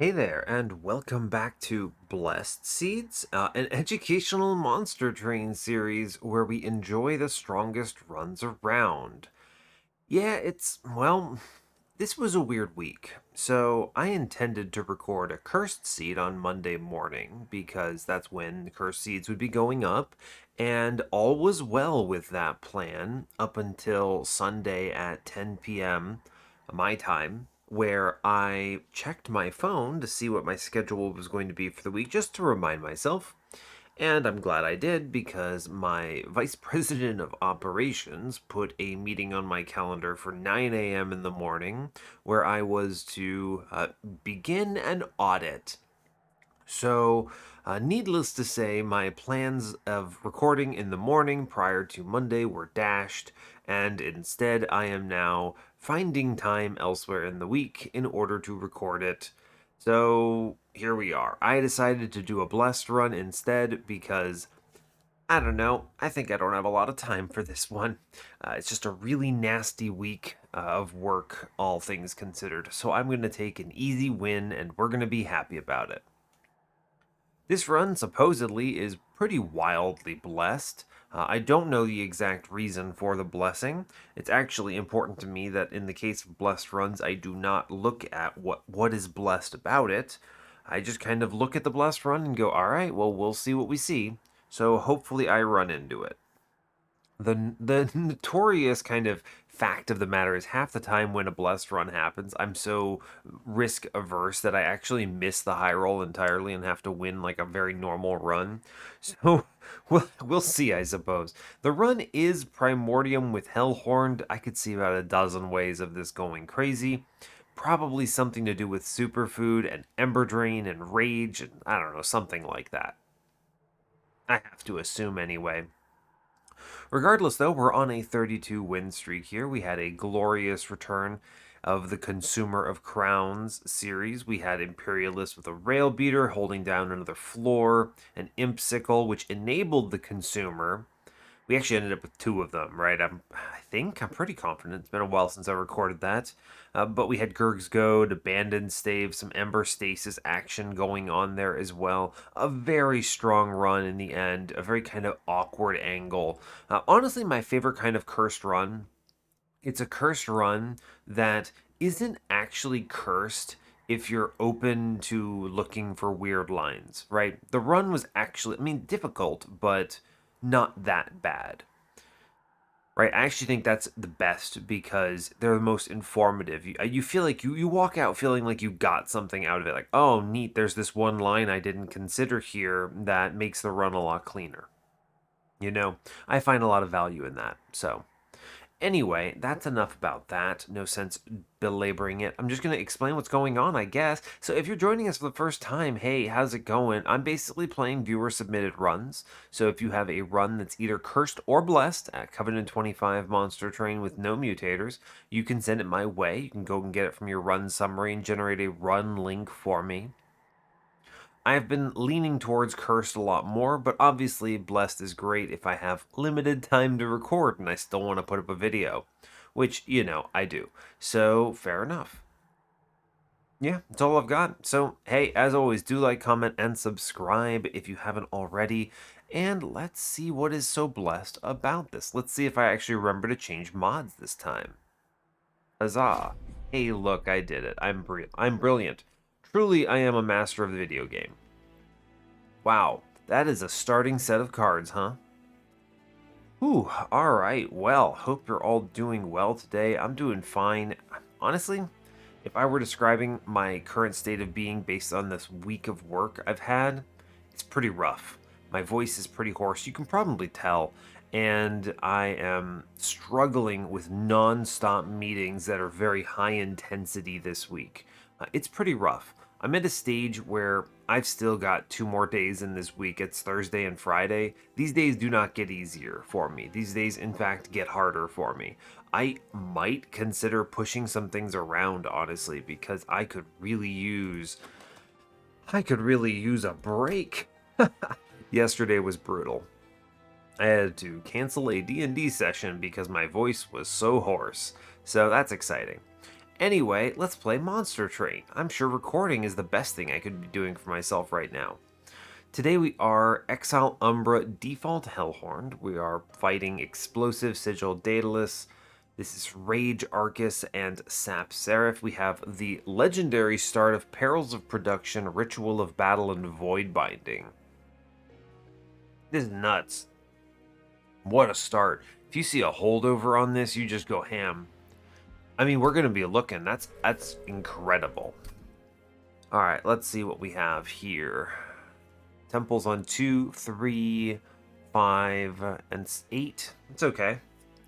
Hey there, and welcome back to Blessed Seeds, an educational monster train series where we enjoy the strongest runs around. Yeah, this was a weird week. So, I intended to record a cursed seed on Monday morning because that's when the cursed seeds would be going up, and all was well with that plan up until Sunday at 10 p.m. my time, where I checked my phone to see what my schedule was going to be for the week just to remind myself. And I'm glad I did because my vice president of operations put a meeting on my calendar for 9 a.m. in the morning where I was to begin an audit. So, needless to say, my plans of recording in the morning prior to Monday were dashed, and instead I am now finding time elsewhere in the week in order to record it. So, here we are. I decided to do a blessed run instead because I don't know. I think I don't have a lot of time for this one. It's just a really nasty week of work, all things considered. So I'm going to take an easy win and we're going to be happy about it. This run supposedly is pretty wildly blessed. I don't know the exact reason for the blessing. It's actually important to me that in the case of blessed runs, I do not look at what is blessed about it. I just kind of look at the blessed run and go, all right, well, we'll see what we see. So hopefully I run into it. The notorious kind of fact of the matter is half the time when a blessed run happens, I'm so risk averse that I actually miss the high roll entirely and have to win like a very normal run. So we'll see, I suppose. The run is Primordium with Hellhorned. I could see about a dozen ways of this going crazy. Probably something to do with Superfood and Ember Drain and Rage and I don't know, something like that. I have to assume anyway. Regardless, though, we're on a 32 win streak here. We had a glorious return of the Consumer of Crowns series. We had Imperialist with a Rail Beater holding down another floor, an Imp Sickle, which enabled the Consumer. We actually ended up with two of them, right? I'm pretty confident. It's been a while since I recorded that. But we had Gurg's Goad, Abandoned Stave, some Ember Stasis action going on there as well. A very strong run in the end, a very kind of awkward angle. Honestly, my favorite kind of cursed run. It's a cursed run that isn't actually cursed if you're open to looking for weird lines, right? The run was actually, I mean, difficult, but not that bad, right? I actually think that's the best because they're the most informative. You feel like you walk out feeling like you got something out of it. Like, oh, neat, there's this one line I didn't consider here that makes the run a lot cleaner. You know, I find a lot of value in that. So, anyway, that's enough about that. No sense belaboring it. I'm just going to explain what's going on, I guess. So, if you're joining us for the first time, hey, how's it going? I'm basically playing viewer submitted runs. So, if you have a run that's either cursed or blessed at Covenant 25 Monster Train with no mutators, you can send it my way. You can go and get it from your run summary and generate a run link for me. I've been leaning towards Cursed a lot more, but obviously Blessed is great if I have limited time to record and I still want to put up a video, which, I do. So, fair enough. Yeah, that's all I've got. So, hey, as always, do like, comment, and subscribe if you haven't already. And let's see what is so blessed about this. Let's see if I actually remember to change mods this time. Huzzah. Hey, look, I did it. I'm brilliant. Truly, I am a master of the video game. Wow, that is a starting set of cards, huh? Whew, alright, well, hope you're all doing well today. I'm doing fine. Honestly, if I were describing my current state of being based on this week of work I've had, it's pretty rough. My voice is pretty hoarse, you can probably tell, and I am struggling with non-stop meetings that are very high intensity this week. It's pretty rough. I'm at a stage where I've still got 2 more days in this week. It's Thursday and Friday. These days do not get easier for me. These days, in fact, get harder for me. I might consider pushing some things around, honestly, because I could really use a break. Yesterday was brutal. I had to cancel a D&D session because my voice was so hoarse. So that's exciting. Anyway, let's play Monster Train. I'm sure recording is the best thing I could be doing for myself right now. Today we are Exile, Umbra, Default, Hellhorned. We are fighting Explosive, Sigil, Daedalus. This is Rage, Arcus, and Sap, Seraph. We have the legendary start of Perils of Production, Ritual of Battle, and Void Binding. This is nuts. What a start. If you see a holdover on this, you just go ham. I mean, we're going to be looking. That's incredible. All right, let's see what we have here. Temples on 2, 3, 5, and 8. It's okay.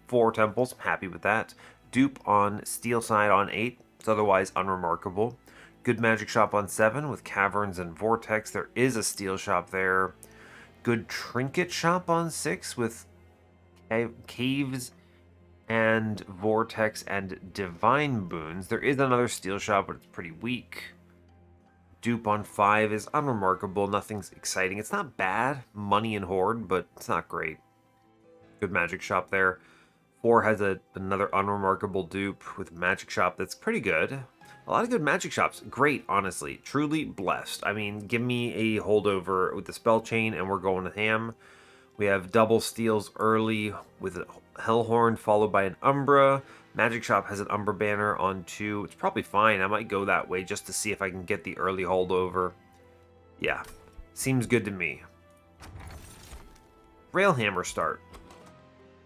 4 temples. I'm happy with that. Dupe on steel side on 8. It's otherwise unremarkable. Good magic shop on 7 with caverns and vortex. There is a steel shop there. Good trinket shop on 6 with caves and vortex and divine boons. There is another steel shop, but it's pretty weak. Dupe on 5 is unremarkable. Nothing's exciting. It's not bad. Money and horde, but it's not great. Good magic shop there. 4 has another unremarkable dupe with magic shop that's pretty good. A lot of good magic shops. Great, honestly. Truly blessed. I mean, give me a holdover with the spell chain and we're going to ham. We have double steals early with a Hellhorned followed by an Umbra. Magic Shop has an Umbra banner on 2. It's probably fine. I might go that way just to see if I can get the early holdover. Yeah, seems good to me. Railhammer start.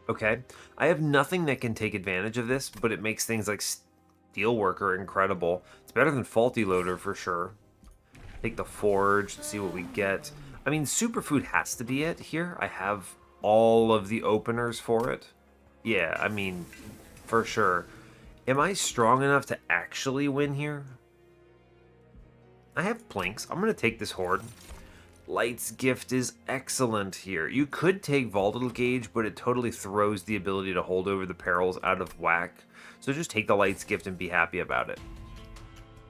Okay, I have nothing that can take advantage of this, but it makes things like Steelworker incredible. It's better than Faulty Loader for sure. Take the Forge, see what we get. I mean, Superfood has to be it here. I have all of the openers for it. Yeah, I mean, for sure. Am I strong enough to actually win here? I have Plinks. I'm going to take this Horde. Light's Gift is excellent here. You could take Volatile Gauge, but it totally throws the ability to hold over the perils out of whack. So just take the Light's Gift and be happy about it.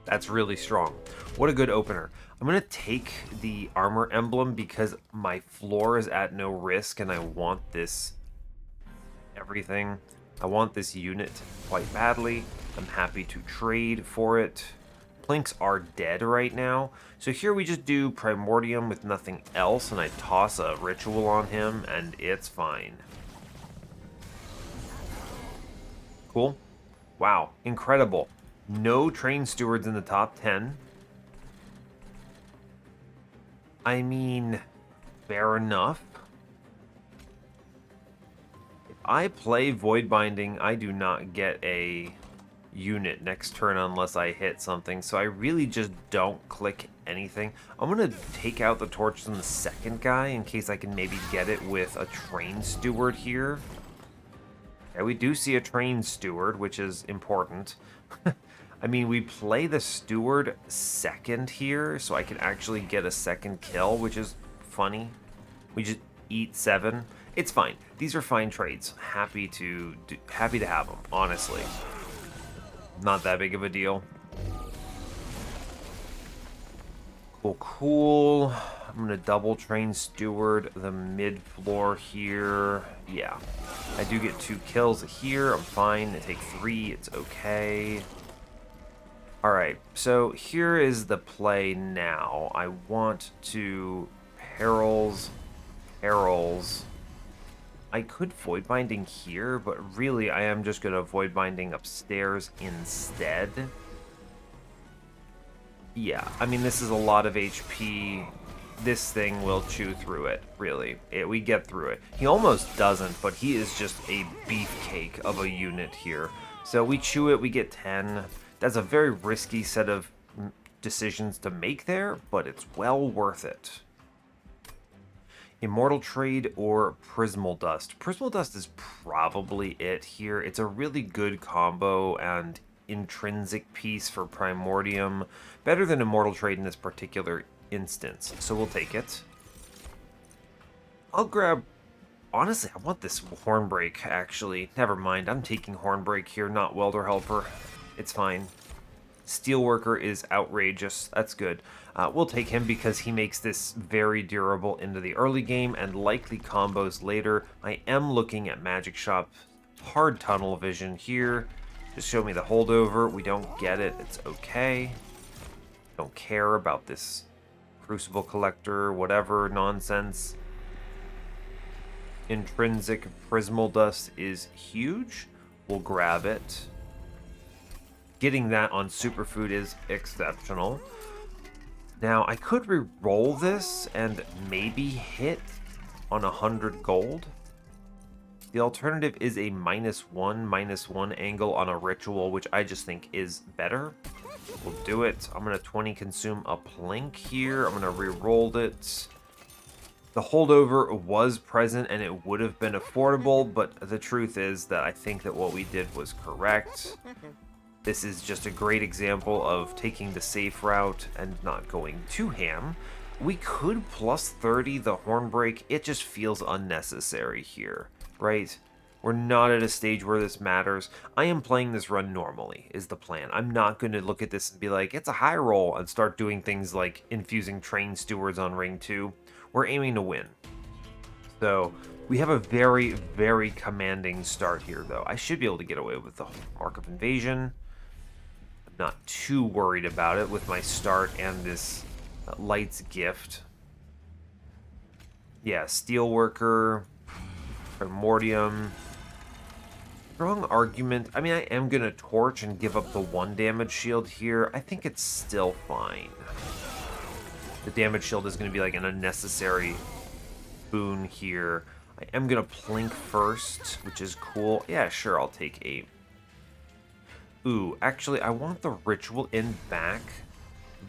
That's really strong. What a good opener. I'm going to take the armor emblem because my floor is at no risk and I want this everything. I want this unit quite badly. I'm happy to trade for it. Plinks are dead right now. So here we just do Primordium with nothing else and I toss a ritual on him and it's fine. Cool. Wow, incredible. No train stewards in the top 10. I mean, fair enough. If I play Void Binding, I do not get a unit next turn unless I hit something, so I really just don't click anything. I'm going to take out the torches on the second guy in case I can maybe get it with a train steward here. Yeah, we do see a train steward, which is important. I mean, we play the steward second here, so I can actually get a second kill, which is funny. We just eat 7. It's fine. These are fine trades. Happy to have them, honestly. Not that big of a deal. Cool. I'm going to double train steward the mid floor here. Yeah. I do get 2 kills here. I'm fine. I take 3. It's okay. Alright, so here is the play now. I want to perils. I could Void Binding here, but really I am just going to Void Binding upstairs instead. Yeah, I mean, this is a lot of HP. This thing will chew through it, really. We get through it. He almost doesn't, but he is just a beefcake of a unit here. So we chew it, we get 10. That's a very risky set of decisions to make there, but it's well worth it. Immortal Trade or Prismal Dust. Prismal Dust is probably it here. It's a really good combo and intrinsic piece for Primordium. Better than Immortal Trade in this particular instance, so we'll take it. I'll grab... Honestly, I want this Hornbreak, actually. Never mind, I'm taking Hornbreak here, not Welder Helper. It's fine. Steelworker is outrageous. That's good. We'll take him because he makes this very durable into the early game and likely combos later. I am looking at Magic Shop. Hard tunnel vision here. Just show me the holdover. We don't get it. It's okay. Don't care about this Crucible Collector, whatever nonsense. Intrinsic Prismal Dust is huge. We'll grab it. Getting that on Superfood is exceptional. Now, I could re-roll this and maybe hit on 100 gold. The alternative is a -1/-1 angle on a ritual, which I just think is better. We'll do it. I'm going to 20 consume a plink here. I'm going to re-roll it. The holdover was present and it would have been affordable, but the truth is that I think that what we did was correct. This is just a great example of taking the safe route and not going too ham. We could plus 30 the Hornbreak. It just feels unnecessary here, right? We're not at a stage where this matters. I am playing this run normally, is the plan. I'm not going to look at this and be like, it's a high roll, and start doing things like infusing Train Stewards on Ring 2. We're aiming to win. So, we have a very, very commanding start here, though. I should be able to get away with the Mark of Invasion. I'm not too worried about it with my start and this Light's Gift. Yeah, Steelworker, Primordium. Strong argument. I mean, I am going to Torch and give up the 1 damage shield here. I think it's still fine. The damage shield is going to be like an unnecessary boon here. I am going to Plink first, which is cool. Yeah, sure, I'll take a... Ooh, actually, I want the Ritual in back.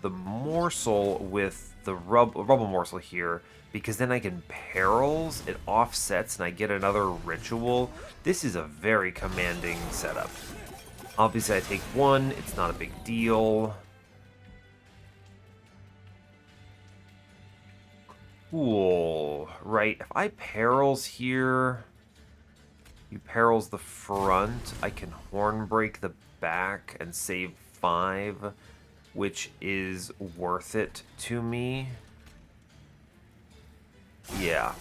The Morsel with the Rubble Morsel here, because then I can Perils, it offsets, and I get another Ritual. This is a very commanding setup. Obviously, I take 1. It's not a big deal. Cool. Right, if I Perils here, you Perils the front, I can Hornbreak the back and save 5, which is worth it to me. Yeah.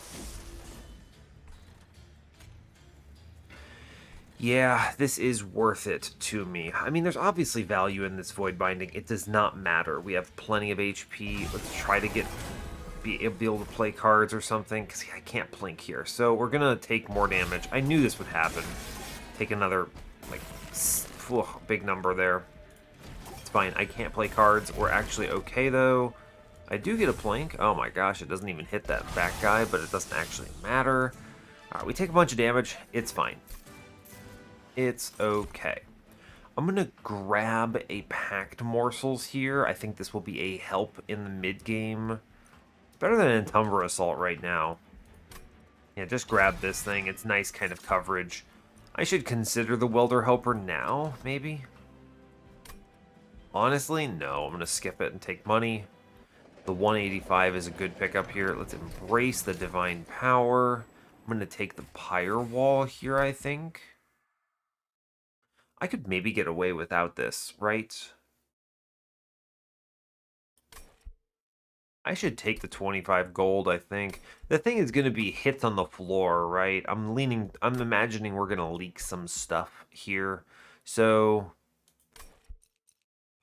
Yeah, this is worth it to me. I mean, there's obviously value in this Void Binding. It does not matter. We have plenty of HP. Let's try to be able to play cards or something, because I can't Plink here. So we're going to take more damage. I knew this would happen. Take another, like, big number there. It's fine. I can't play cards. We're actually okay, though. I do get a Plink. Oh my gosh, it doesn't even hit that back guy, but it doesn't actually matter. Alright, we take a bunch of damage. It's fine. It's okay. I'm going to grab a Packed Morsels here. I think this will be a help in the mid-game. It's better than an Entumbra Assault right now. Yeah, just grab this thing. It's nice kind of coverage. I should consider the Welder Helper now, maybe? Honestly, no. I'm going to skip it and take money. The 185 is a good pickup here. Let's embrace the Divine Power. I'm going to take the Pyre Wall here, I think. I could maybe get away without this, right? I should take the 25 gold, I think. The thing is going to be hits on the floor, right? I'm imagining we're going to leak some stuff here. So...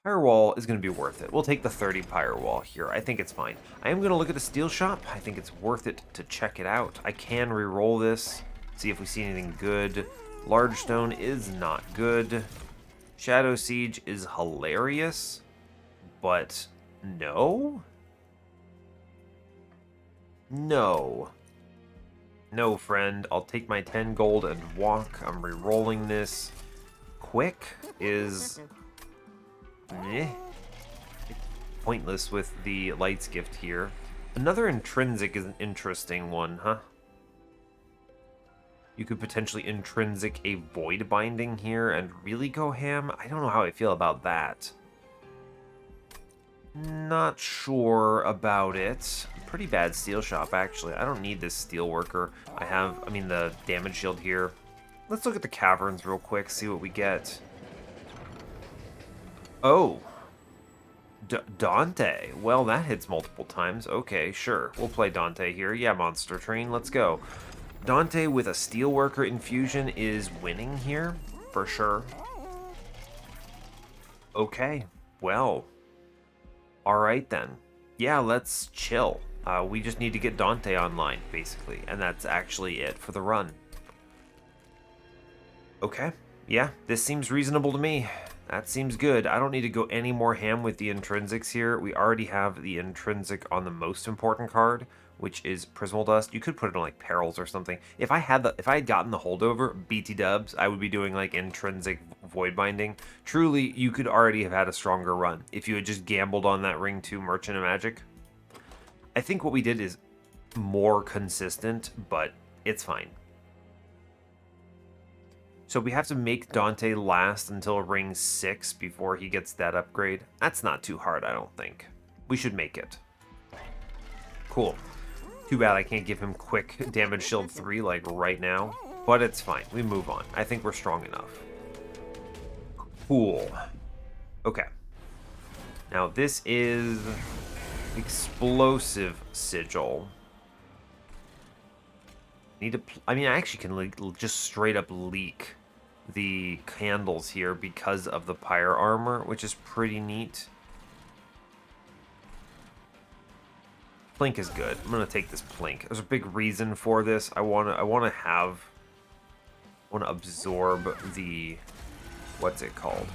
Firewall is going to be worth it. We'll take the 30 Firewall here. I think it's fine. I am going to look at the Steel Shop. I think it's worth it to check it out. I can re-roll this, see if we see anything good. Large Stone is not good. Shadow Siege is hilarious, but no? No. No, friend. I'll take my 10 gold and walk. I'm re-rolling this. Quick is... pointless with the Light's Gift here. Another Intrinsic is an interesting one, huh? You could potentially Intrinsic a Void Binding here and really go ham. I don't know how I feel about that. Not sure about it. Pretty bad Steel Shop, actually. I don't need this Steelworker. I mean, the damage shield here. Let's look at the Caverns real quick, see what we get. Oh. Dante. Well, that hits multiple times. Okay, sure. We'll play Dante here. Yeah, Monster Train, let's go. Dante with a Steelworker infusion is winning here, for sure. Okay, well, all right then. Yeah, let's chill. We just need to get Dante online, basically, and that's actually it for the run. Okay, yeah, this seems reasonable to me. That seems good. I don't need to go any more ham with the intrinsics here. We already have the intrinsic on the most important card, which is Prismal Dust. You could put it on like Perils or something. If I had gotten the holdover, BT dubs, I would be doing like intrinsic void binding. Truly, you could already have had a stronger run if you had just gambled on that Ring 2 Merchant of Magic. I think what we did is more consistent, but it's fine. So we have to make Dante last until Ring 6 before he gets that upgrade. That's not too hard, I don't think. We should make it. Cool. Too bad I can't give him quick damage shield 3 like right now, but it's fine. We move on. I think we're strong enough. Cool. Okay. Now this is Explosive Sigil. I mean, I actually can like, just straight up leak the candles here because of the pyre armor, which is pretty neat. Plink is good. I'm gonna take this Plink. There's a big reason for this. I wanna absorb the, what's it called?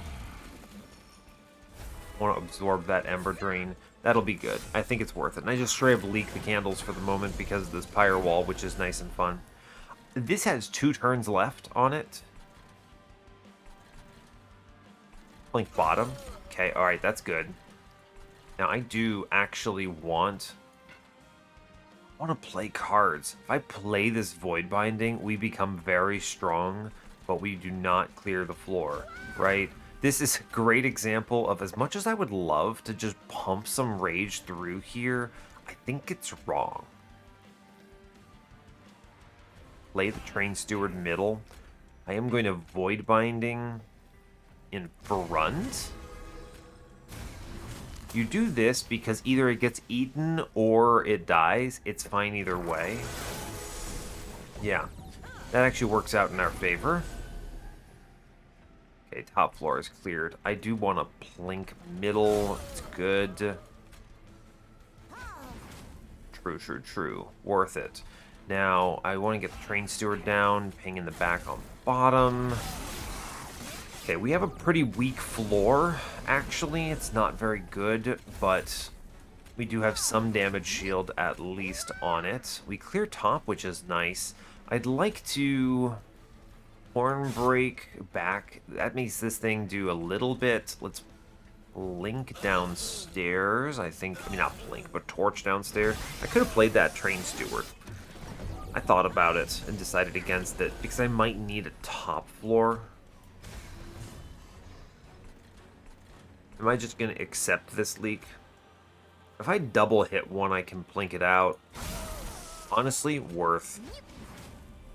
I wanna absorb that Ember Drain. That'll be good. I think it's worth it. And I just straight up leak the candles for the moment because of this pyre wall, which is nice and fun. This has 2 turns left on it. Plink bottom. Okay, alright, that's good. Now I do actually want to play cards. If I play this Void Binding, we become very strong, but we do not clear the floor, right? This is a great example of, as much as I would love to just pump some rage through here, I think it's wrong. Play the Train Steward middle. I am going to Void Binding in front. You do this because either it gets eaten or it dies. It's fine either way. Yeah, that actually works out in our favor. Okay, top floor is cleared. I do want a Plink middle. It's good. True, true, true. Worth it. Now, I want to get the Train Steward down, ping in the back on bottom. Okay, we have a pretty weak floor, actually. It's not very good, but we do have some damage shield at least on it. We clear top, which is nice. I'd like to horn break back. That makes this thing do a little bit. Let's blink downstairs. I mean, not blink, but torch downstairs. I could have played that Train Steward. I thought about it and decided against it because I might need a top floor. Am I just going to accept this leak? If I double hit one, I can plink it out. Honestly, worth.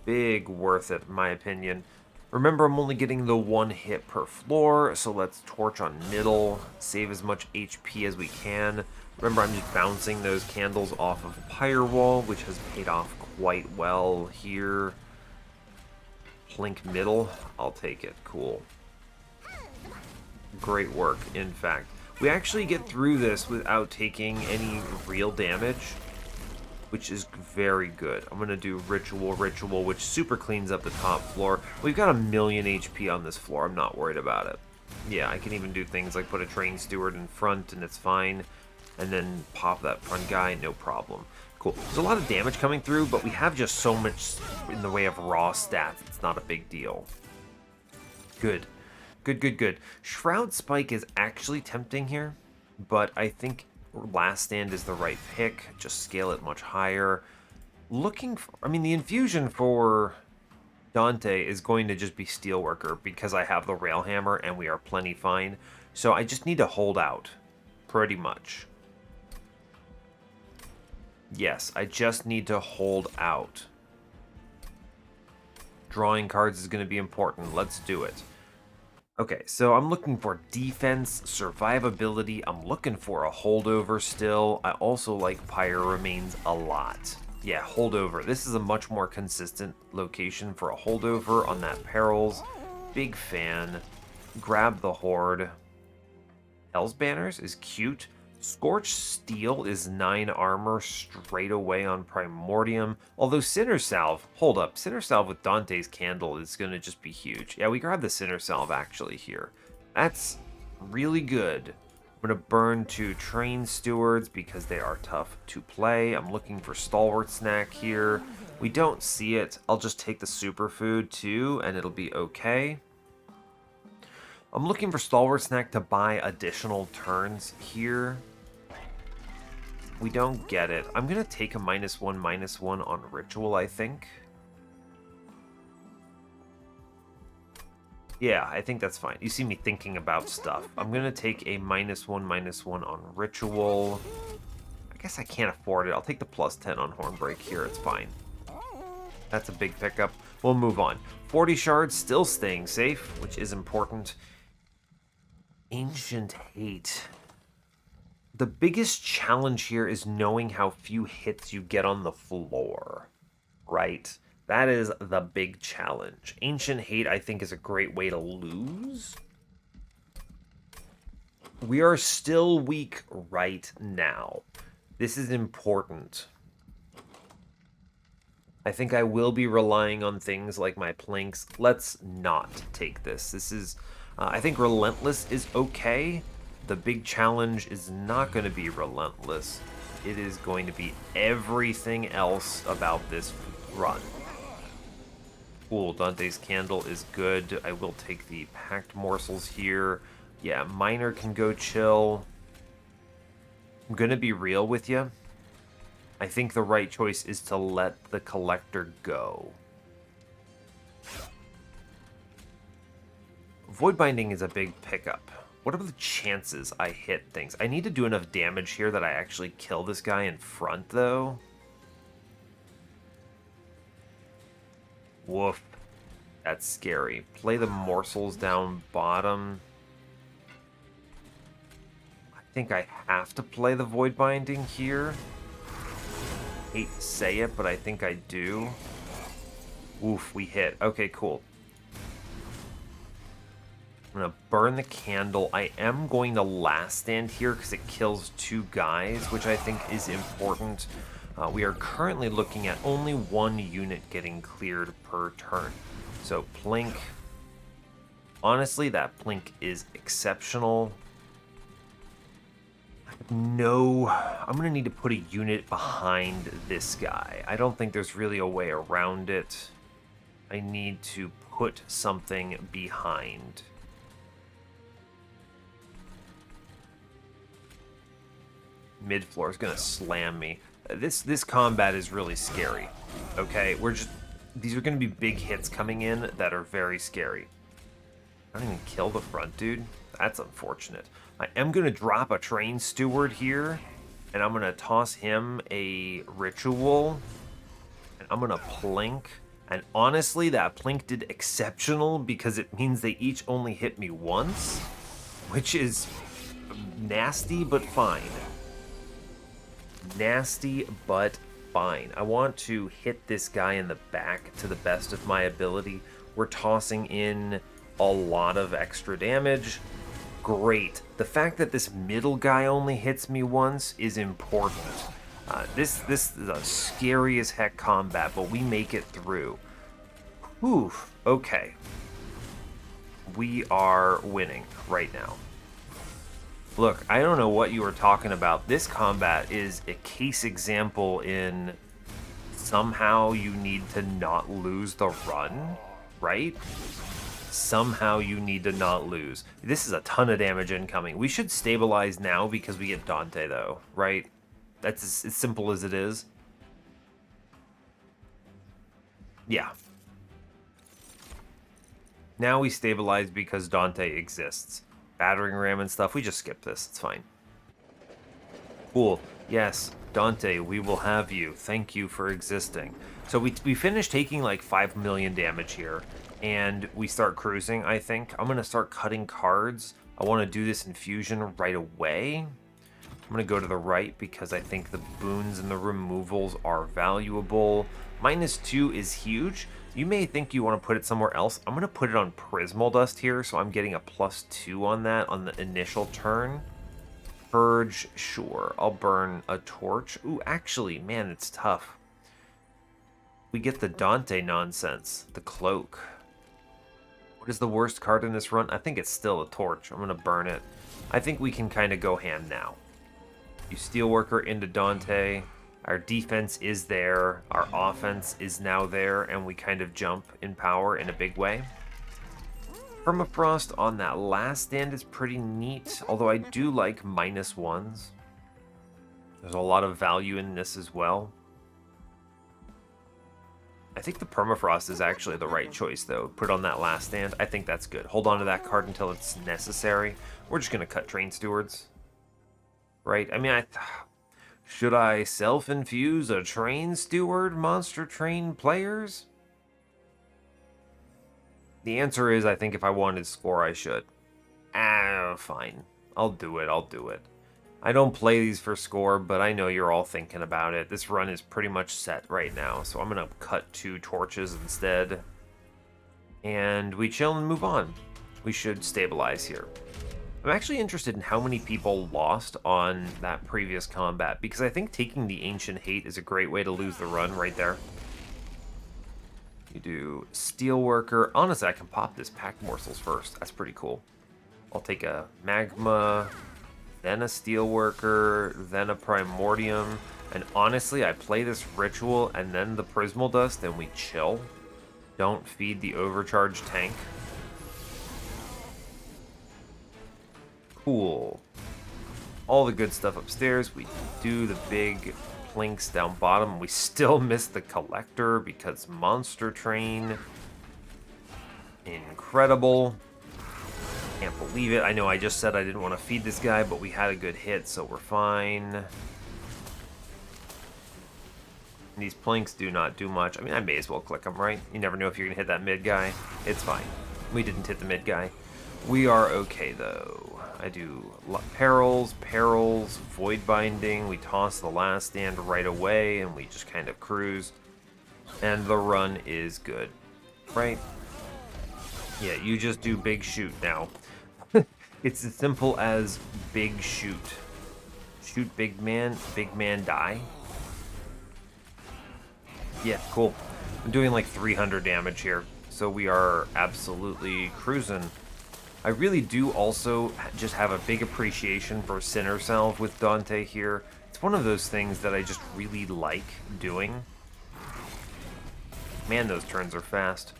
Big worth it, in my opinion. Remember, I'm only getting the 1 hit per floor, so let's torch on middle. Save as much HP as we can. Remember, I'm just bouncing those candles off of Pyre Wall, which has paid off quite well here. Plink middle. I'll take it. Cool. Great work, in fact. We actually get through this without taking any real damage, which is very good. I'm going to do Ritual, which super cleans up the top floor. We've got 1,000,000 HP on this floor. I'm not worried about it. Yeah, I can even do things like put a Train Steward in front, and it's fine. And then pop that front guy, no problem. Cool. There's a lot of damage coming through, but we have just so much in the way of raw stats. It's not a big deal. Good. Good, good, good. Shroud Spike is actually tempting here, but I think Last Stand is the right pick. Just scale it much higher. Looking for, I mean, the infusion for Dante is going to just be Steelworker because I have the Railhammer and we are plenty fine. So I just need to hold out, pretty much. Yes, I just need to hold out. Drawing cards is going to be important. Let's do it. Okay, so I'm looking for defense, survivability. I'm looking for a holdover still. I also like Pyre Remains a lot. Yeah, holdover. This is a much more consistent location for a holdover on that Perils. Big fan. Grab the Horde. Hell's Banners is cute. Scorched Steel is 9 armor straight away on Primordium. Although Sinner Salve, hold up, Sinner Salve with Dante's Candle is going to just be huge. Yeah, we grab the Sinner Salve actually here. That's really good. I'm going to burn 2 Train Stewards because they are tough to play. I'm looking for Stalwart Snack here. We don't see it. I'll just take the Superfood too, and it'll be okay. I'm looking for Stalwart Snack to buy additional turns here. We don't get it. I'm going to take a -1/-1 on Ritual, I think. Yeah, I think that's fine. You see me thinking about stuff. I'm going to take a -1/-1 on Ritual. I guess I can't afford it. I'll take the +10 on Hornbreak here. It's fine. That's a big pickup. We'll move on. 40 shards, still staying safe, which is important. Ancient Hate. The biggest challenge here is knowing how few hits you get on the floor, right? That is the big challenge. Ancient Hate, I think, is a great way to lose. We are still weak right now. This is important. I think I will be relying on things like my planks. Let's not take this. This is, I think Relentless is okay. The big challenge is not going to be Relentless. It is going to be everything else about this run. Cool, Dante's Candle is good. I will take the Packed Morsels here. Yeah, Miner can go chill. I'm going to be real with you. I think the right choice is to let the Collector go. Void Binding is a big pickup. What are the chances I hit things? I need to do enough damage here that I actually kill this guy in front, though. Woof. That's scary. Play the morsels down bottom. I think I have to play the Void Binding here. Hate to say it, but I think I do. Oof, we hit. Okay, cool. I'm going to burn the candle. I am going to last stand here because it kills 2 guys, which I think is important. We are currently looking at only 1 unit getting cleared per turn. So Plink, honestly, that Plink is exceptional. No, I'm going to need to put a unit behind this guy. I don't think there's really a way around it. I need to put something behind. Mid-floor is going to slam me. This combat is really scary. Okay, these are going to be big hits coming in that are very scary. I don't even kill the front dude. That's unfortunate. I am going to drop a Train Steward here, and I'm going to toss him a Ritual, and I'm going to Plink. And honestly, that Plink did exceptional because it means they each only hit me once, which is nasty but fine. Nasty but fine. I want to hit this guy in the back to the best of my ability. We're tossing in a lot of extra damage. Great. The fact that this middle guy only hits me once is important. This is a scary as heck combat, but we make it through. Whew. Okay. We are winning right now. Look, I don't know what you were talking about. This combat is a case example in somehow you need to not lose the run, right? Somehow you need to not lose. This is a ton of damage incoming. We should stabilize now because we get Dante, though, right? That's as simple as it is. Yeah. Now we stabilize because Dante exists. Battering ram and stuff, we just skip this. It's fine. Cool. Yes, Dante, we will have you. Thank you for existing. So we finish taking like 5 million damage here, and we start cruising, I think. I'm going to start cutting cards. I want to do this infusion right away. I'm going to go to the right because I think the boons and the removals are valuable. -2 is huge. You may think you want to put it somewhere else. I'm going to put it on Prismal Dust here, so I'm getting a +2 on that on the initial turn. Purge, sure. I'll burn a torch. Ooh, actually, man, it's tough. We get the Dante nonsense. The cloak. What is the worst card in this run? I think it's still a torch. I'm going to burn it. I think we can kind of go ham now. You Steelworker into Dante. Our defense is there. Our offense is now there. And we kind of jump in power in a big way. Permafrost on that last stand is pretty neat. Although I do like -1s. There's a lot of value in this as well. I think the Permafrost is actually the right choice, though. Put it on that last stand. I think that's good. Hold on to that card until it's necessary. We're just going to cut Train Stewards. Right? I mean, should I self-infuse a Train Steward Monster Train players? The answer is, I think if I wanted score, I should. Fine. I'll do it. I don't play these for score, but I know you're all thinking about it. This run is pretty much set right now, so I'm going to cut 2 torches instead. And we chill and move on. We should stabilize here. I'm actually interested in how many people lost on that previous combat, because I think taking the Ancient Hate is a great way to lose the run right there. You do Steelworker. Honestly, I can pop this Packed Morsels first. That's pretty cool. I'll take a Magma, then a Steelworker, then a Primordium. And honestly, I play this Ritual and then the Prismal Dust, and we chill. Don't feed the overcharged tank. Cool. All the good stuff upstairs. We do the big plinks down bottom. We still miss the Collector because Monster Train. Incredible. Can't believe it. I know I just said I didn't want to feed this guy, but we had a good hit, so we're fine. These plinks do not do much. I mean, I may as well click them, right? You never know if you're going to hit that mid guy. It's fine. We didn't hit the mid guy. We are okay, though. I do Perils, Void Binding. We toss the last stand right away, and we just kind of cruise. And the run is good, right? Yeah, you just do big shoot now. It's as simple as big shoot. Shoot big man die. Yeah, cool. I'm doing like 300 damage here, so we are absolutely cruising. I really do also just have a big appreciation for Sinner Salve with Dante here. It's one of those things that I just really like doing. Man, those turns are fast.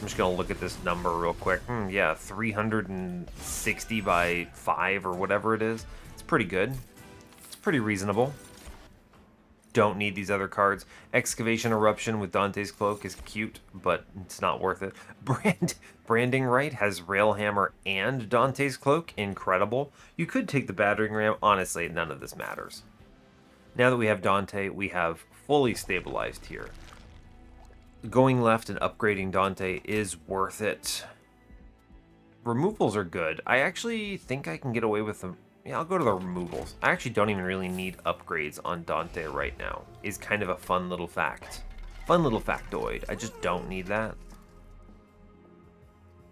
I'm just going to look at this number real quick. Yeah, 360 by 5 or whatever it is. It's pretty good. It's pretty reasonable. Don't need these other cards. Excavation Eruption with Dante's Cloak is cute, but it's not worth it. Branding Right has Railhammer and Dante's Cloak. Incredible. You could take the Battering Ram. Honestly, none of this matters. Now that we have Dante, we have fully stabilized here. Going left and upgrading Dante is worth it. Removals are good. I actually think I can get away with them. Yeah, I'll go to the removals. I actually don't even really need upgrades on Dante right now. Is kind of a fun little fact. Fun little factoid. I just don't need that.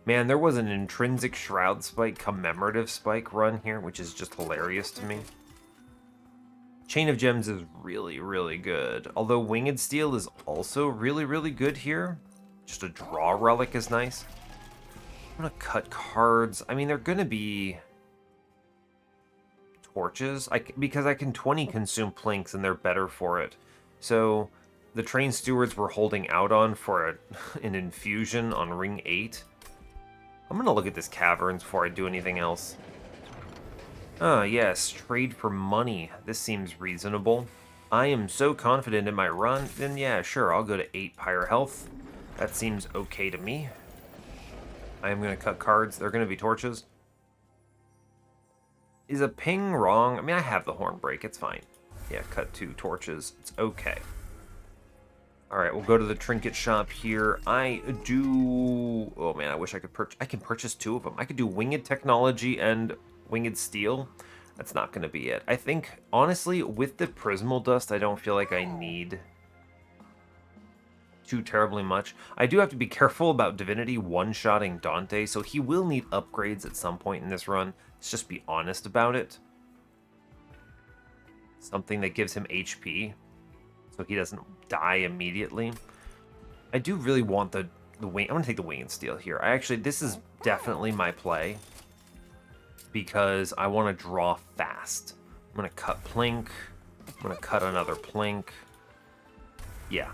Man, there was an intrinsic Shroud Spike commemorative spike run here, which is just hilarious to me. Chain of Gems is really, really good. Although Winged Steel is also really, really good here. Just a draw relic is nice. I'm gonna cut cards. I mean, they're gonna be torches, because I can 20 consume plinks and they're better for it. So the Train Stewards we're holding out on for an infusion on ring 8. I'm gonna look at this Caverns before I do anything else. Ah, yes, trade for money. This seems reasonable. I am so confident in my run, then yeah, sure, I'll go to 8 Pyre Health. That seems okay to me. I am gonna cut cards. They're gonna be torches. Is a ping wrong? I mean, I have the Horn Break. It's fine. Yeah, cut 2 torches. It's okay. Alright, we'll go to the trinket shop here. I do... Oh, man, I wish I could purchase... I can purchase 2 of them. I could do Winged Technology and Winged Steel. That's not going to be it. I think, honestly, with the Prismal Dust, I don't feel like I need too terribly much. I do have to be careful about Divinity one-shotting Dante, so he will need upgrades at some point in this run. Let's just be honest about it. Something that gives him HP, so he doesn't die immediately. I do really want the wing. I'm going to take the Wing and Steel here. This is definitely my play, because I want to draw fast. I'm going to cut Plink. I'm going to cut another Plink. Yeah.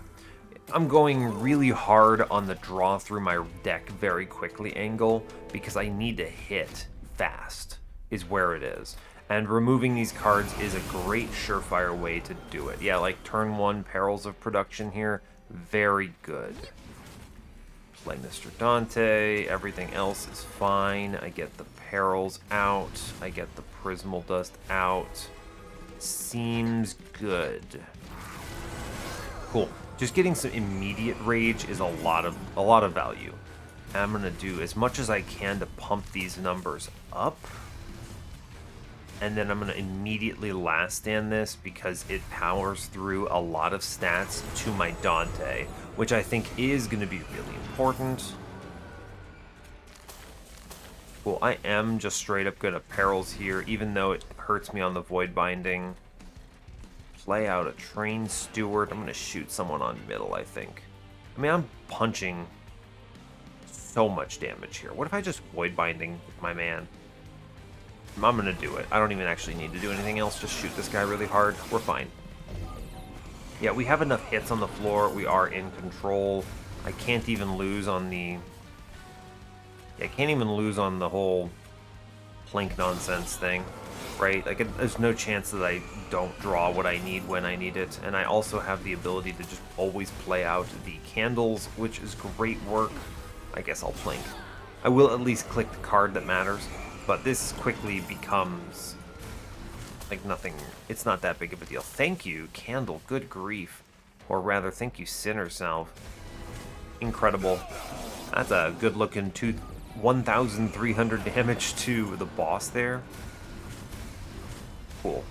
I'm going really hard on the draw through my deck very quickly angle, because I need to hit fast, is where it is. And removing these cards is a great surefire way to do it. Yeah, like turn 1 Perils of Production here. Very good. Play Mr. Dante. Everything else is fine. I get the Perils out. I get the Prismal Dust out. Seems good. Cool. Just getting some immediate rage is a lot of value. And I'm gonna do as much as I can to pump these numbers up. And then I'm gonna immediately last stand this because it powers through a lot of stats to my Dante, which I think is gonna be really important. Cool, I am just straight up gonna Perils here, even though it hurts me on the Void Binding. Play out a Train Steward. I'm going to shoot someone on middle, I think. I mean, I'm punching so much damage here. What if I just Void Binding with my man? I'm going to do it. I don't even actually need to do anything else. Just shoot this guy really hard. We're fine. Yeah, we have enough hits on the floor. We are in control. I can't even lose on the... Yeah, I can't even lose on the whole Plink nonsense thing. Right? Like, there's no chance that I don't draw what I need when I need it, and I also have the ability to just always play out the candles, which is great work. I guess I'll Plink. I will at least click the card that matters, but this quickly becomes like nothing. It's not that big of a deal. Thank you, Candle. Good grief. Or rather, thank you, Sinner Salve. Incredible. That's a good-looking 1,300 damage to the boss there. Cool.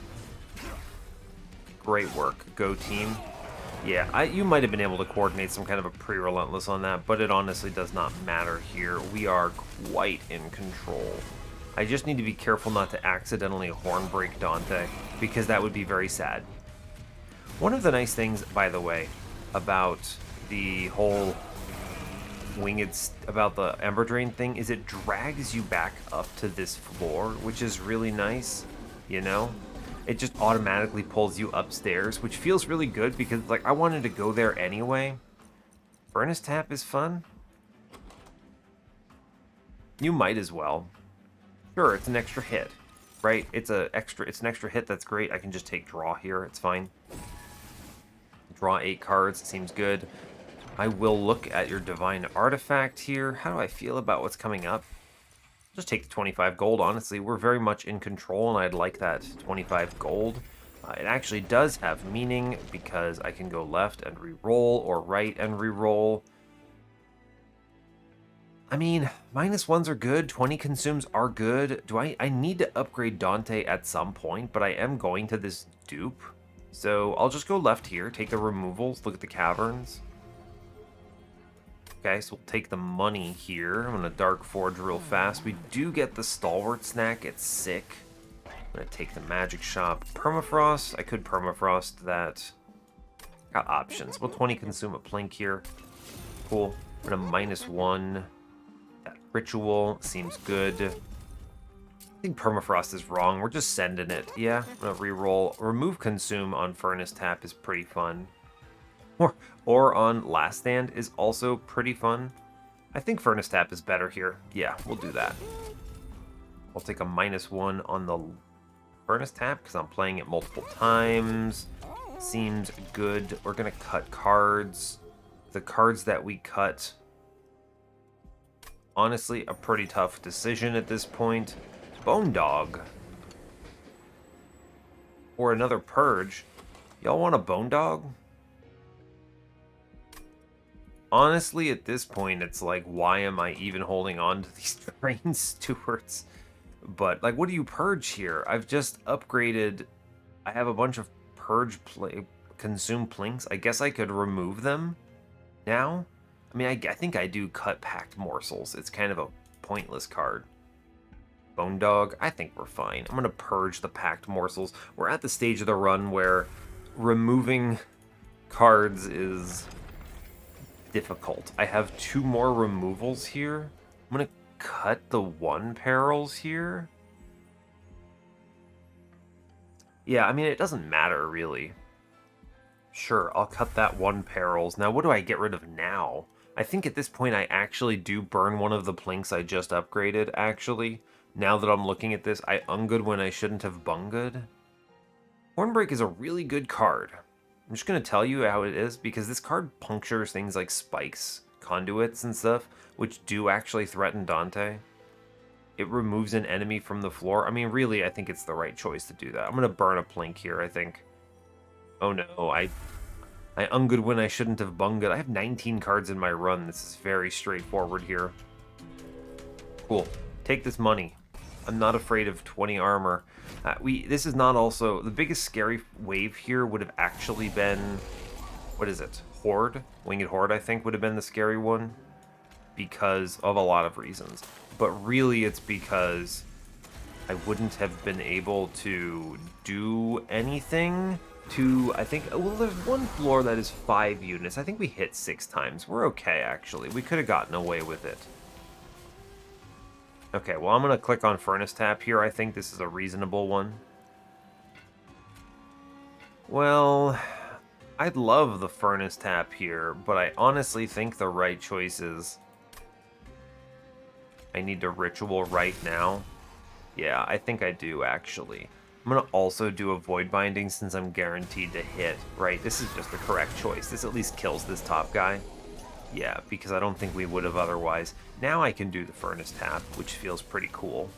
Great work. Go team. Yeah, you might have been able to coordinate some kind of a pre-relentless on that, but it honestly does not matter here. We are quite in control. I just need to be careful not to accidentally horn break Dante, because that would be very sad. One of the nice things, by the way, about the whole about the Ember Drain thing is it drags you back up to this floor, which is really nice. You know, it just automatically pulls you upstairs, which feels really good because, like, I wanted to go there anyway. Furnace Tap is fun. You might as well. Sure, it's an extra hit, right? It's an extra hit. That's great. I can just take draw here. It's fine. Draw 8 cards. Seems good. I will look at your Divine Artifact here. How do I feel about what's coming up? Just take the 25 gold, honestly. We're very much in control, and I'd like that 25 gold. It actually does have meaning, because I can go left and re-roll, or right and re-roll. I mean, -1s are good, 20 consumes are good. I need to upgrade Dante at some point, but I am going to this dupe. So I'll just go left here, take the removals, look at the caverns. Okay, so we'll take the money here. I'm gonna Dark Forge real fast. We do get the Stalwart snack. It's sick. I'm gonna take the Magic Shop. Permafrost. I could Permafrost that. Got options. We'll 20 consume a Plink here. Cool. I'm gonna -1. That Ritual seems good. I think Permafrost is wrong. We're just sending it. Yeah, I'm gonna re-roll. Remove Consume on Furnace Tap is pretty fun. Or on Last Stand is also pretty fun. I think Furnace Tap is better here. Yeah, we'll do that. I'll take a -1 on the Furnace Tap because I'm playing it multiple times. Seems good. We're going to cut cards. The cards that we cut, honestly, a pretty tough decision at this point. Bone Dog. Or another Purge. Y'all want a Bone Dog? Honestly, at this point, it's like, why am I even holding on to these Train Stewards? But, like, what do you purge here? I've just upgraded... I have a bunch of consume plinks. I guess I could remove them now. I mean, I think I do cut packed morsels. It's kind of a pointless card. Bone Dog, I think we're fine. I'm going to purge the packed morsels. We're at the stage of the run where removing cards is difficult. I have 2 more removals here. I'm going to cut the 1 perils here. Yeah, I mean, it doesn't matter, really. Sure, I'll cut that 1 perils. Now, what do I get rid of now? I think at this point I actually do burn one of the plinks I just upgraded, actually. Now that I'm looking at this, I ungood when I shouldn't have bungood. Hornbreak is a really good card. I'm just going to tell you how it is, because this card punctures things like spikes, conduits, and stuff, which do actually threaten Dante. It removes an enemy from the floor. I mean, really, I think it's the right choice to do that. I'm going to burn a plink here, I think. Oh no, I ungood when I shouldn't have bungood. I have 19 cards in my run. This is very straightforward here. Cool. Take this money. I'm not afraid of 20 armor. This is not also... The biggest scary wave here would have actually been... What is it? Horde? Winged Horde, I think, would have been the scary one. Because of a lot of reasons. But really, it's because I wouldn't have been able to do anything to... I think... Well, there's one floor that is 5 units. I think we hit 6 times. We're okay, actually. We could have gotten away with it. Okay, well, I'm going to click on Furnace Tap here. I think this is a reasonable one. Well, I'd love the Furnace Tap here, but I honestly think the right choice is... I need to Ritual right now. Yeah, I think I do, actually. I'm going to also do a Void Binding since I'm guaranteed to hit, right? This is just the correct choice. This at least kills this top guy. Yeah, because I don't think we would have otherwise. Now I can do the Furnace Tap, which feels pretty cool.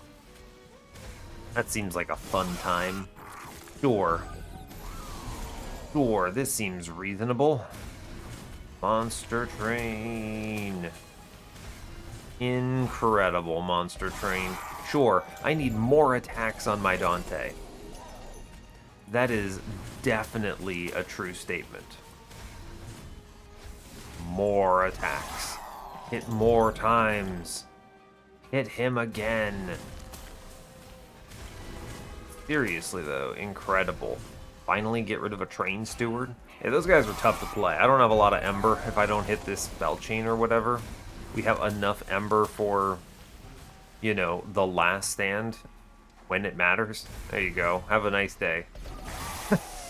That seems like a fun time. Sure. Sure, this seems reasonable. Monster Train. Incredible Monster Train. Sure, I need more attacks on my Dante. That is definitely a true statement. More attacks. Hit more times. Hit him again. Seriously, though, incredible. Finally get rid of a Train Steward. Yeah, those guys are tough to play. I don't have a lot of Ember if I don't hit this spell chain or whatever. We have enough Ember for, you know, the last stand when it matters. There you go. Have a nice day.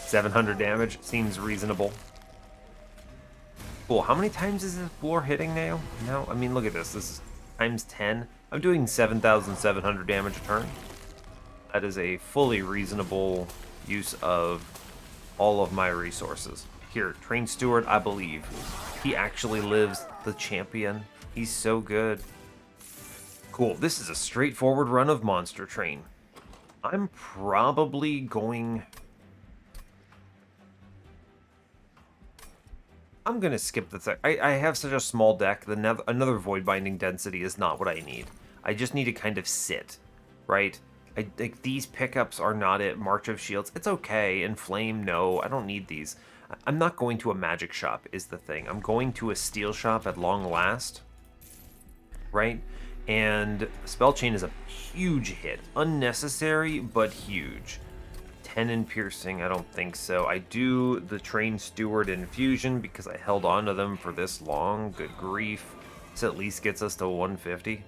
700 damage seems reasonable. Cool. How many times is this floor hitting now? No, I mean, look at this. This is times 10. I'm doing 7,700 damage a turn. That is a fully reasonable use of all of my resources. Here, Train Steward, I believe. He actually lives, the champion. He's so good. Cool. This is a straightforward run of Monster Train. I'm probably going... I'm going to skip the... I have such a small deck that another Void Binding density is not what I need. I just need to kind of sit, right? Like, these pickups are not it. March of Shields, it's okay. Inflame, no. I don't need these. I'm not going to a magic shop, is the thing. I'm going to a steel shop at long last, right? And Spell Chain is a huge hit. Unnecessary, but huge. 10 in piercing, I don't think so. I do the Train Steward infusion because I held on to them for this long. Good grief. This at least gets us to 150.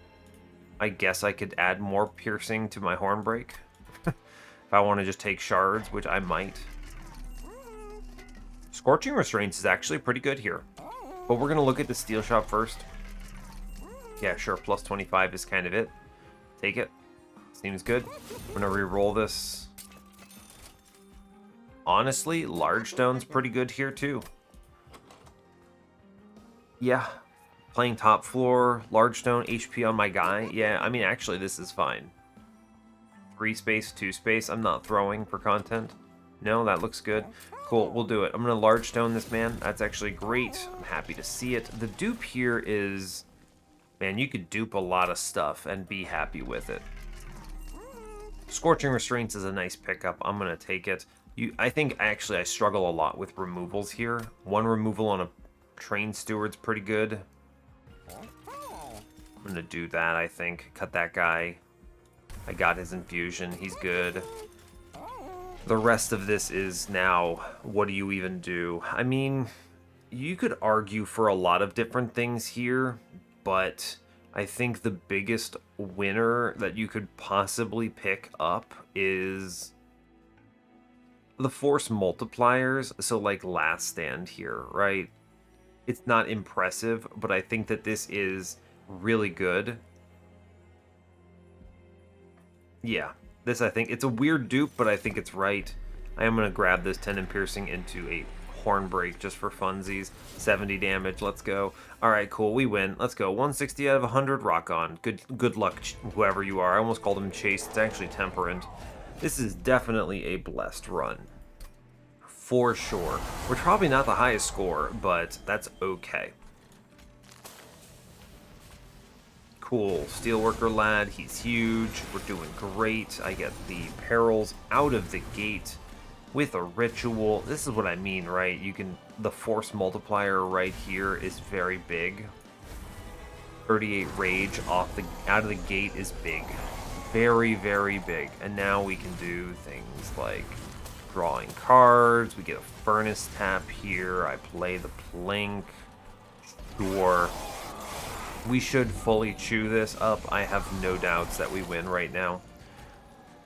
I guess I could add more piercing to my Hornbreak. If I want to just take shards, which I might. Scorching Restraints is actually pretty good here. But we're going to look at the Steel Shop first. Yeah, sure, plus 25 is kind of it. Take it. Seems good. I'm going to re-roll this. Honestly, Large Stone's pretty good here, too. Yeah. Playing top floor, Large Stone, HP on my guy. Yeah, I mean, actually, this is fine. 3 space, 2 space. I'm not throwing for content. No, that looks good. Cool, we'll do it. I'm going to Large Stone this man. That's actually great. I'm happy to see it. The dupe here is... Man, you could dupe a lot of stuff and be happy with it. Scorching Restraints is a nice pickup. I'm going to take it. I think actually I struggle a lot with removals here. One removal on a Train Steward's pretty good. I'm going to do that, I think. Cut that guy. I got his infusion. He's good. The rest of this is now, what do you even do? I mean, you could argue for a lot of different things here, but I think the biggest winner that you could possibly pick up is the force multipliers. So like Last Stand here, right? It's not impressive, but I think that this is really good. Yeah, this I think, it's a weird dupe, but I think it's right. I am going to grab this Tendon Piercing into a Horn Break just for funsies. 70 damage, let's go. Alright, cool, we win. Let's go. 160 out of 100, rock on. Good luck, whoever you are. I almost called him Chase. It's actually Temperant. This is definitely a blessed run. For sure. We're probably not the highest score, but that's okay. Cool. Steelworker Lad, he's huge. We're doing great. I get the perils out of the gate with a ritual. This is what I mean, right? You can, the force multiplier right here is very big. 38 rage out of the gate is big. Very, very big. And now we can do things like drawing cards. We get a furnace tap here. I play the plink. Sure. We should fully chew this up. I have no doubts that we win right now.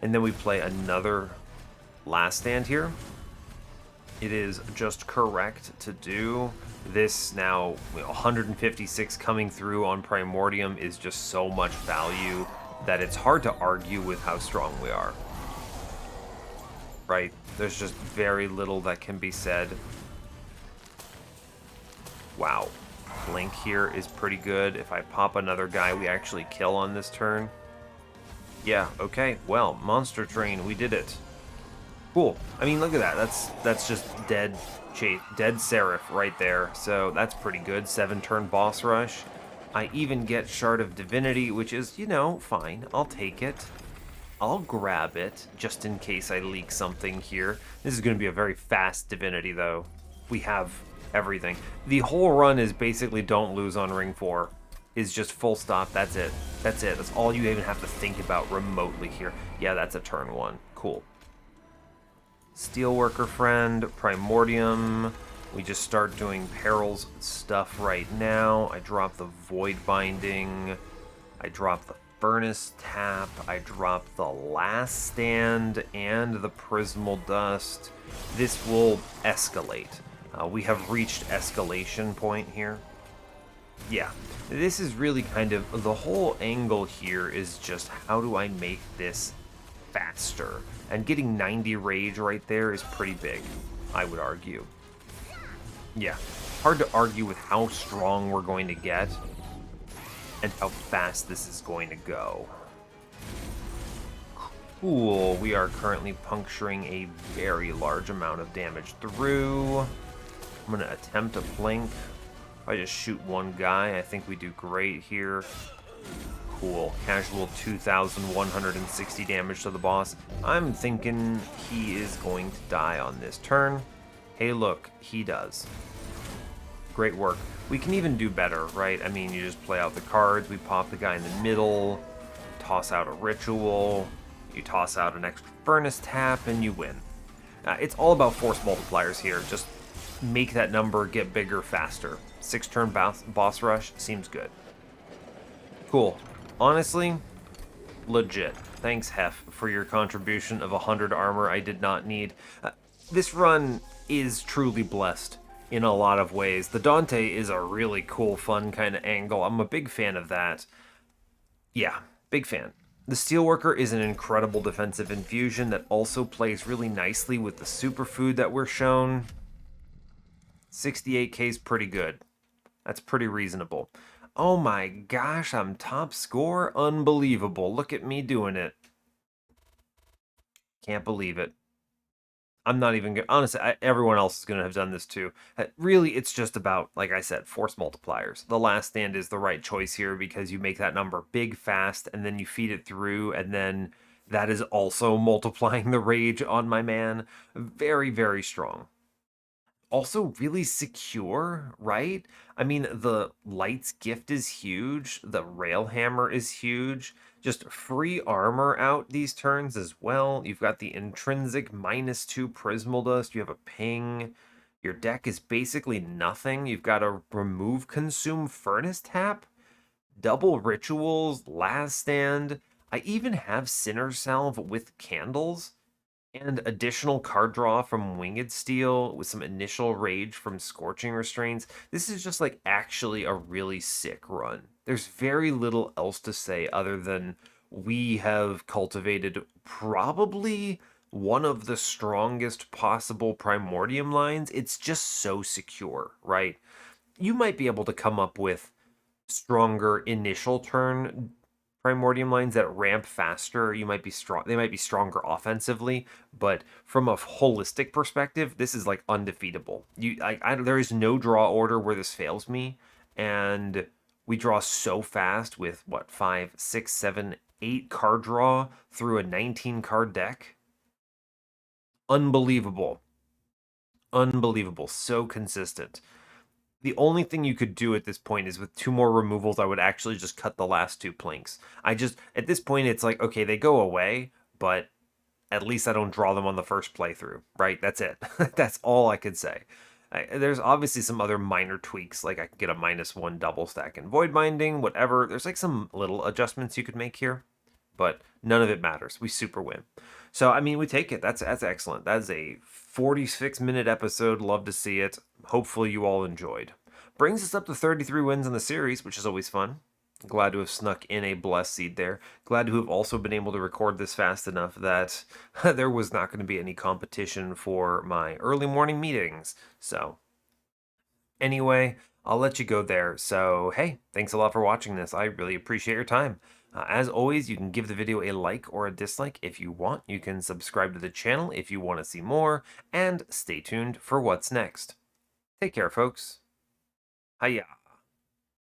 And then we play another Last Stand here. It is just correct to do this now. 156 coming through on Primordium is just so much value that it's hard to argue with how strong we are. Right? There's just very little that can be said. Wow. Blink here is pretty good. If I pop another guy, we actually kill on this turn. Yeah, okay. Well, Monster Train, we did it. Cool. I mean, look at that. That's just dead Seraph right there. So that's pretty good. 7-turn boss rush. I even get Shard of Divinity, which is, you know, fine. I'll take it. I'll grab it, just in case I leak something here. This is going to be a very fast Divinity, though. We have everything. The whole run is basically don't lose on Ring 4. Is just full stop. That's it. That's it. That's all you even have to think about remotely here. Yeah, that's a turn 1. Cool. Steelworker Friend, Primordium. We just start doing Perils stuff right now. I drop the Void Binding. I drop the Furnace Tap. I drop the Last Stand and the Prismal Dust. This will escalate. We have reached escalation point here. Yeah, this is really kind of, the whole angle here is just how do I make this faster? And getting 90 rage right there is pretty big, I would argue. Yeah, hard to argue with how strong we're going to get and how fast this is going to go. Cool, we are currently puncturing a very large amount of damage through. I'm going to attempt a blink. If I just shoot one guy, I think we do great here. Cool. Casual 2,160 damage to the boss. I'm thinking he is going to die on this turn. Hey, look, he does. Great work. We can even do better, right? I mean, you just play out the cards. We pop the guy in the middle, toss out a ritual, you toss out an extra furnace tap, and you win. It's all about force multipliers here. Just make that number get bigger faster. 6-turn boss rush seems good. Cool. Honestly, legit. Thanks, Hef, for your contribution of 100 armor I did not need. This run is truly blessed in a lot of ways. The Dante is a really cool, fun kind of angle. I'm a big fan of that. Yeah, big fan. The Steelworker is an incredible defensive infusion that also plays really nicely with the Superfood that we're shown. 68k is pretty good. That's pretty reasonable. Oh my gosh, I'm top score? Unbelievable. Look at me doing it. Can't believe it. I'm not even gonna, honestly, everyone else is gonna have done this too. Really, it's just about, like I said, force multipliers. The Last Stand is the right choice here because you make that number big, fast, and then you feed it through, and then That is also multiplying the rage on my man. Very, very strong. Also really secure, right? I mean, the Light's Gift is huge, the Railhammer is huge. Just free armor out these turns as well. You've got the intrinsic -2 Prismal Dust, you have a ping. Your deck is basically nothing. You've got a remove consume furnace tap, double rituals, last stand. I even have Sinner Salve with candles and additional card draw from Winged Steel with some initial rage from Scorching Restraints. This is just like actually a really sick run. There's very little else to say other than we have cultivated probably one of the strongest possible Primordium lines. It's just so secure, right? You might be able to come up with stronger initial turn Primordium lines that ramp faster. You might be strong. They might be stronger offensively, but from a holistic perspective, this is like undefeatable. There is no draw order where this fails me, and we draw so fast with what 5, 6, 7, 8 card draw through a 19 card deck. Unbelievable, unbelievable. So consistent. The only thing you could do at this point is with 2 more removals, I would actually just cut the last 2 planks. At this point, it's like, okay, they go away, but at least I don't draw them on the first playthrough, right? That's it. That's all I could say. There's obviously some other minor tweaks, like I could get a -1 double stack and void binding, whatever. There's like some little adjustments you could make here, but none of it matters. We super win. So I mean, we take it. That's excellent. That's a 46-minute episode. Love to see it. Hopefully you all enjoyed. Brings us up to 33 wins in the series, which is always fun. Glad to have snuck in a blessed seed there. Glad to have also been able to record this fast enough that there was not going to be any competition for my early morning meetings. So, anyway, I'll let you go there. So, hey, thanks a lot for watching this. I really appreciate your time. As always, you can give the video a like or a dislike if you want. You can subscribe to the channel if you want to see more, and stay tuned for what's next. Take care, folks. Hiya.